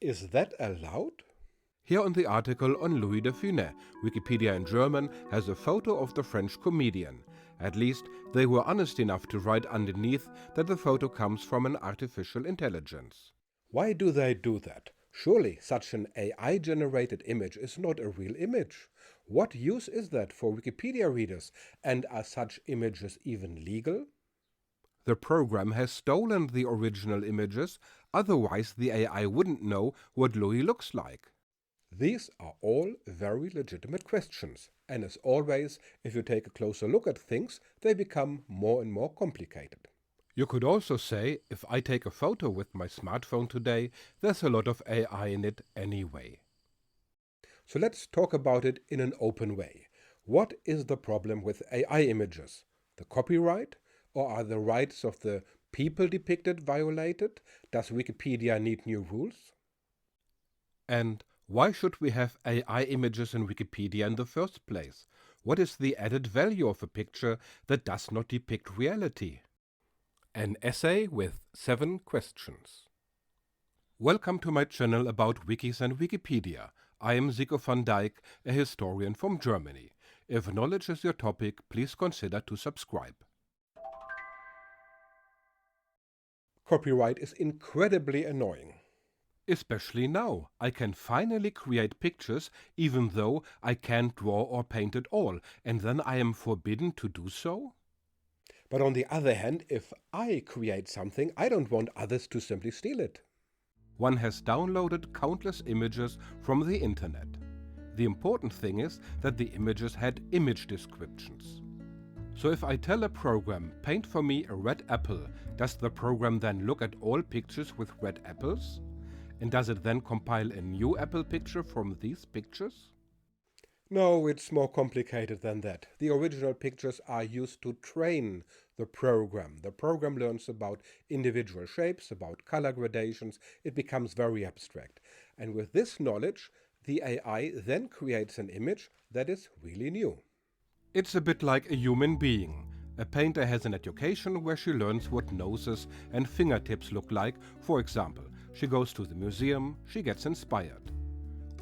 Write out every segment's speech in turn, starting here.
Is that allowed? Here on the article on Louis de Funès, Wikipedia in German has a photo of the French comedian. At least they were honest enough to write underneath that the photo comes from an artificial intelligence. Why do they do that? Surely such an AI-generated image is not a real image. What use is that for Wikipedia readers? And are such images even legal? The program has stolen the original images, otherwise the AI wouldn't know what Louis looks like. These are all very legitimate questions, and as always, if you take a closer look at things, they become more and more complicated. You could also say, if I take a photo with my smartphone today, there's a lot of AI in it anyway. So let's talk about it in an open way. What is the problem with AI images? The copyright? Or are the rights of the people depicted violated? Does Wikipedia need new rules? And why should we have AI images in Wikipedia in the first place? What is the added value of a picture that does not depict reality? An essay with 7 questions. Welcome to my channel about wikis and Wikipedia. I am Zico van Dijk, a historian from Germany. If knowledge is your topic, please consider to subscribe. Copyright is incredibly annoying. Especially now. I can finally create pictures even though I can't draw or paint at all, and then I am forbidden to do so? But on the other hand, if I create something, I don't want others to simply steal it. One has downloaded countless images from the internet. The important thing is that the images had image descriptions. So if I tell a program, paint for me a red apple, does the program then look at all pictures with red apples? And does it then compile a new apple picture from these pictures? No, it's more complicated than that. The original pictures are used to train the program. The program learns about individual shapes, about color gradations. It becomes very abstract. And with this knowledge, the AI then creates an image that is really new. It's a bit like a human being. A painter has an education where she learns what noses and fingertips look like. For example, she goes to the museum, she gets inspired.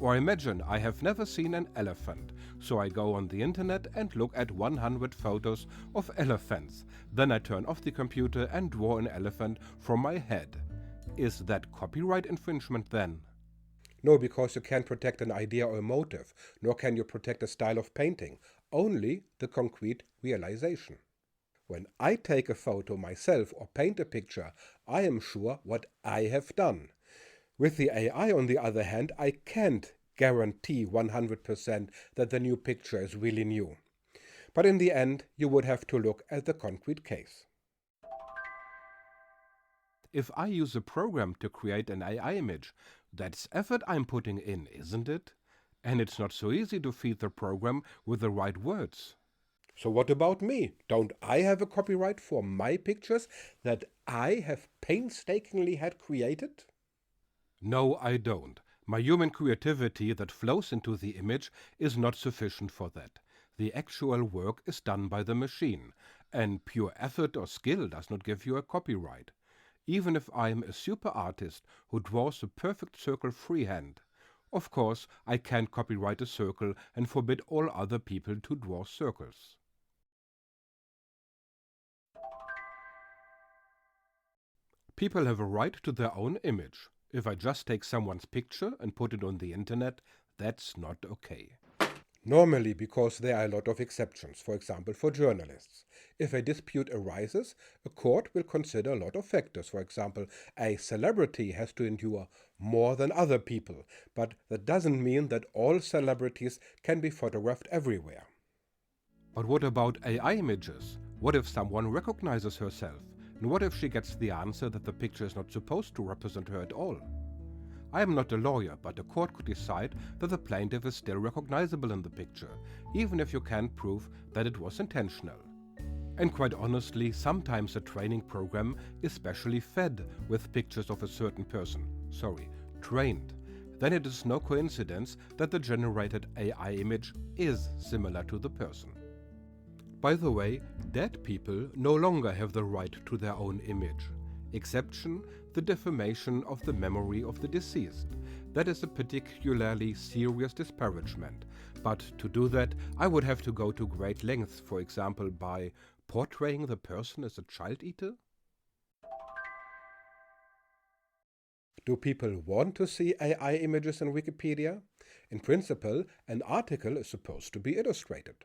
Or imagine I have never seen an elephant, so I go on the internet and look at 100 photos of elephants. Then I turn off the computer and draw an elephant from my head. Is that copyright infringement then? No, because you can't protect an idea or a motive, nor can you protect a style of painting, only the concrete realization. When I take a photo myself or paint a picture, I am sure what I have done. With the AI, on the other hand, I can't guarantee 100% that the new picture is really new. But in the end, you would have to look at the concrete case. If I use a program to create an AI image, that's effort I'm putting in, isn't it? And it's not so easy to feed the program with the right words. So what about me? Don't I have a copyright for my pictures that I have painstakingly had created? No, I don't. My human creativity that flows into the image is not sufficient for that. The actual work is done by the machine, and pure effort or skill does not give you a copyright. Even if I am a super artist who draws a perfect circle freehand. Of course, I can't copyright a circle and forbid all other people to draw circles. People have a right to their own image. If I just take someone's picture and put it on the internet, that's not okay. Normally, because there are a lot of exceptions, for example for journalists. If a dispute arises, a court will consider a lot of factors. For example, a celebrity has to endure more than other people, but that doesn't mean that all celebrities can be photographed everywhere. But what about AI images? What if someone recognizes herself? And what if she gets the answer that the picture is not supposed to represent her at all? I am not a lawyer, but a court could decide that the plaintiff is still recognizable in the picture, even if you can't prove that it was intentional. And quite honestly, sometimes a training program is specially fed with pictures of a certain person. Trained. Then it is no coincidence that the generated AI image is similar to the person. By the way, dead people no longer have the right to their own image. Exception, the defamation of the memory of the deceased. That is a particularly serious disparagement, but to do that I would have to go to great lengths, for example by portraying the person as a child eater? Do people want to see AI images in Wikipedia? In principle, an article is supposed to be illustrated.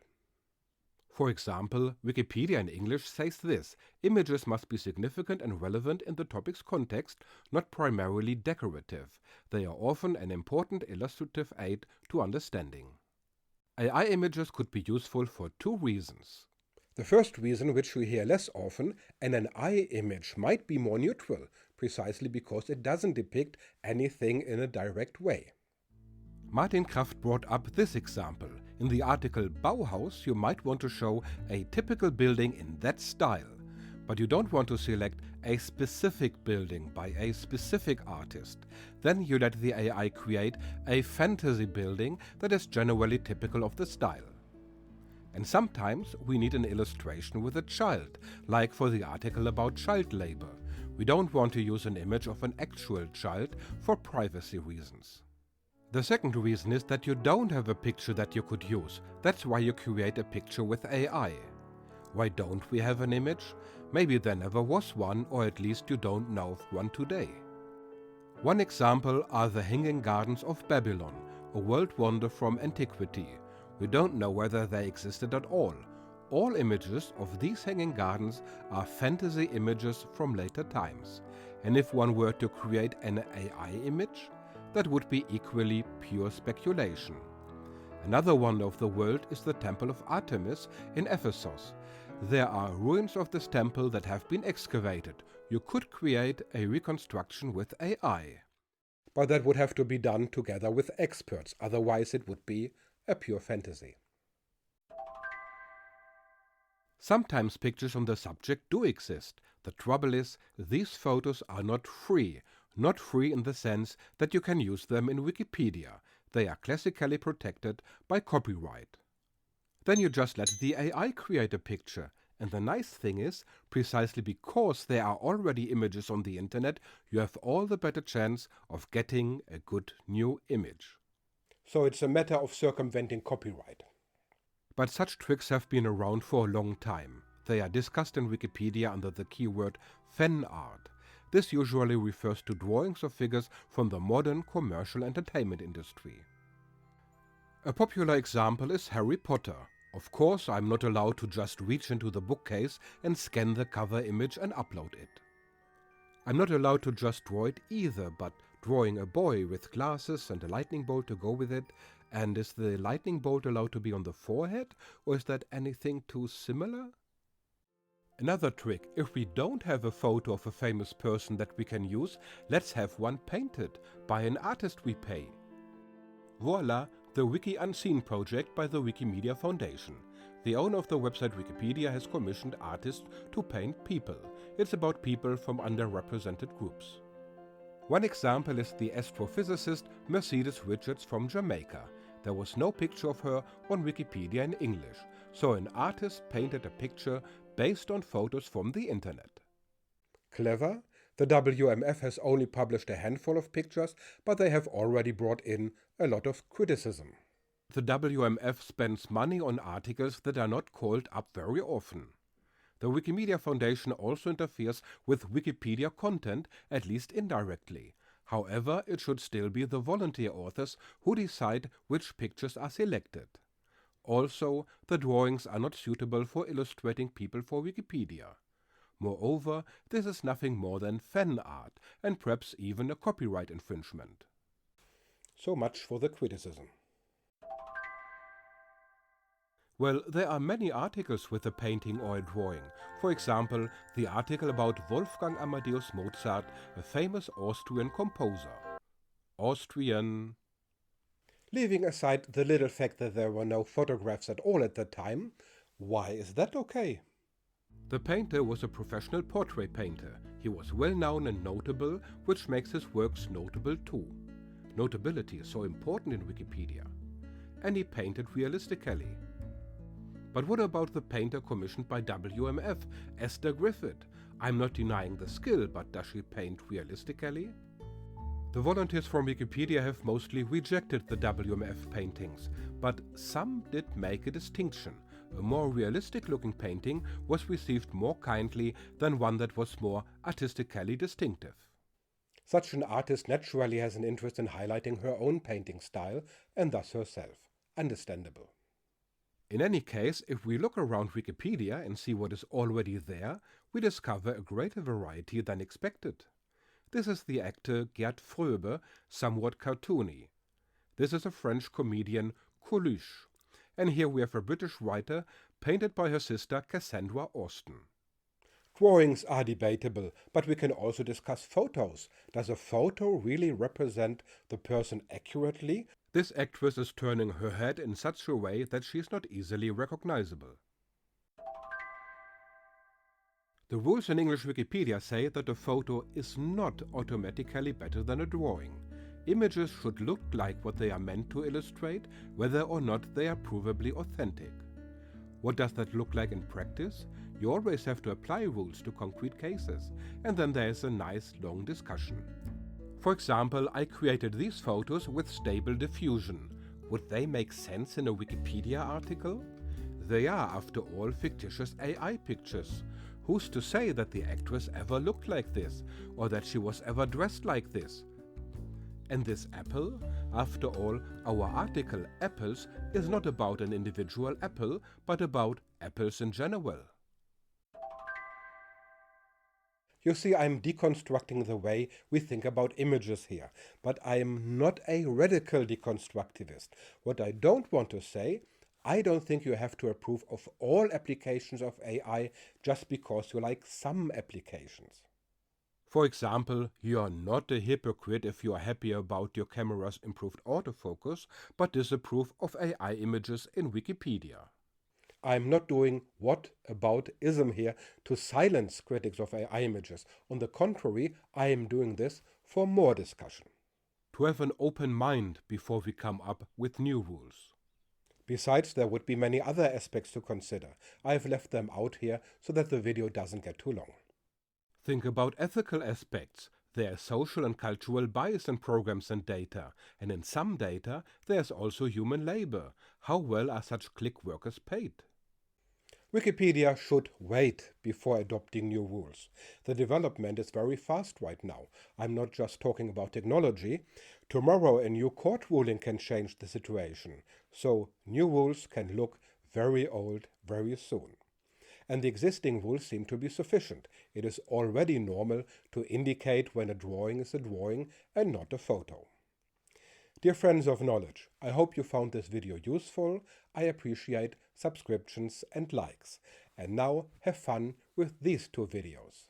For example, Wikipedia in English says this: images must be significant and relevant in the topic's context, not primarily decorative. They are often an important illustrative aid to understanding. AI images could be useful for two reasons. The first reason, which we hear less often, an AI image might be more neutral, precisely because it doesn't depict anything in a direct way. Martin Kraft brought up this example. In the article Bauhaus, you might want to show a typical building in that style, but you don't want to select a specific building by a specific artist. Then you let the AI create a fantasy building that is generally typical of the style. And sometimes we need an illustration with a child, like for the article about child labor. We don't want to use an image of an actual child for privacy reasons. The second reason is that you don't have a picture that you could use. That's why you create a picture with AI. Why don't we have an image? Maybe there never was one, or at least you don't know of one today. One example are the Hanging Gardens of Babylon, a world wonder from antiquity. We don't know whether they existed at all. All images of these hanging gardens are fantasy images from later times. And if one were to create an AI image, that would be equally pure speculation. Another wonder of the world is the Temple of Artemis in Ephesos. There are ruins of this temple that have been excavated. You could create a reconstruction with AI. But that would have to be done together with experts, otherwise it would be a pure fantasy. Sometimes pictures on the subject do exist. The trouble is, these photos are not free. Not free in the sense that you can use them in Wikipedia. They are classically protected by copyright. Then you just let the AI create a picture. And the nice thing is, precisely because there are already images on the internet, you have all the better chance of getting a good new image. So it's a matter of circumventing copyright. But such tricks have been around for a long time. They are discussed in Wikipedia under the keyword fan art. This usually refers to drawings of figures from the modern commercial entertainment industry. A popular example is Harry Potter. Of course, I'm not allowed to just reach into the bookcase and scan the cover image and upload it. I'm not allowed to just draw it either, but drawing a boy with glasses and a lightning bolt to go with it, and is the lightning bolt allowed to be on the forehead, or is that anything too similar? Another trick, if we don't have a photo of a famous person that we can use, let's have one painted by an artist we pay. Voila, the Wiki Unseen project by the Wikimedia Foundation. The owner of the website Wikipedia has commissioned artists to paint people. It's about people from underrepresented groups. One example is the astrophysicist Mercedes Richards from Jamaica. There was no picture of her on Wikipedia in English, so an artist painted a picture based on photos from the internet. Clever. The WMF has only published a handful of pictures, but they have already brought in a lot of criticism. The WMF spends money on articles that are not called up very often. The Wikimedia Foundation also interferes with Wikipedia content, at least indirectly. However, it should still be the volunteer authors who decide which pictures are selected. Also, the drawings are not suitable for illustrating people for Wikipedia. Moreover, this is nothing more than fan art, and perhaps even a copyright infringement. So much for the criticism. Well, there are many articles with a painting or a drawing. For example, the article about Wolfgang Amadeus Mozart, a famous Austrian composer. Leaving aside the little fact that there were no photographs at all at that time, why is that okay? The painter was a professional portrait painter. He was well known and notable, which makes his works notable too. Notability is so important in Wikipedia. And he painted realistically. But what about the painter commissioned by WMF, Esther Griffith? I'm not denying the skill, but does she paint realistically? The volunteers from Wikipedia have mostly rejected the WMF paintings, but some did make a distinction. A more realistic-looking painting was received more kindly than one that was more artistically distinctive. Such an artist naturally has an interest in highlighting her own painting style and thus herself. Understandable. In any case, if we look around Wikipedia and see what is already there, we discover a greater variety than expected. This is the actor Gerd Fröbe, somewhat cartoony. This is a French comedian, Coluche. And here we have a British writer, painted by her sister Cassandra Austen. Drawings are debatable, but we can also discuss photos. Does a photo really represent the person accurately? This actress is turning her head in such a way that she is not easily recognizable. The rules in English Wikipedia say that a photo is not automatically better than a drawing. Images should look like what they are meant to illustrate, whether or not they are provably authentic. What does that look like in practice? You always have to apply rules to concrete cases, and then there is a nice long discussion. For example, I created these photos with stable diffusion. Would they make sense in a Wikipedia article? They are, after all, fictitious AI pictures. Who's to say that the actress ever looked like this, or that she was ever dressed like this? And this apple? After all, our article, Apples, is not about an individual apple, but about apples in general. You see, I'm deconstructing the way we think about images here, but I'm not a radical deconstructivist. What I don't want to say, I don't think you have to approve of all applications of AI just because you like some applications. For example, you are not a hypocrite if you are happy about your camera's improved autofocus, but disapprove of AI images in Wikipedia. I'm not doing whataboutism here to silence critics of AI images. On the contrary, I am doing this for more discussion. To have an open mind before we come up with new rules. Besides, there would be many other aspects to consider. I've left them out here so that the video doesn't get too long. Think about ethical aspects. There is social and cultural bias in programs and data, and in some data there is also human labor. How well are such click workers paid? Wikipedia should wait before adopting new rules. The development is very fast right now. I'm not just talking about technology. Tomorrow a new court ruling can change the situation. So new rules can look very old very soon. And the existing rules seem to be sufficient. It is already normal to indicate when a drawing is a drawing and not a photo. Dear friends of knowledge, I hope you found this video useful. I appreciate subscriptions and likes. And now have fun with these two videos.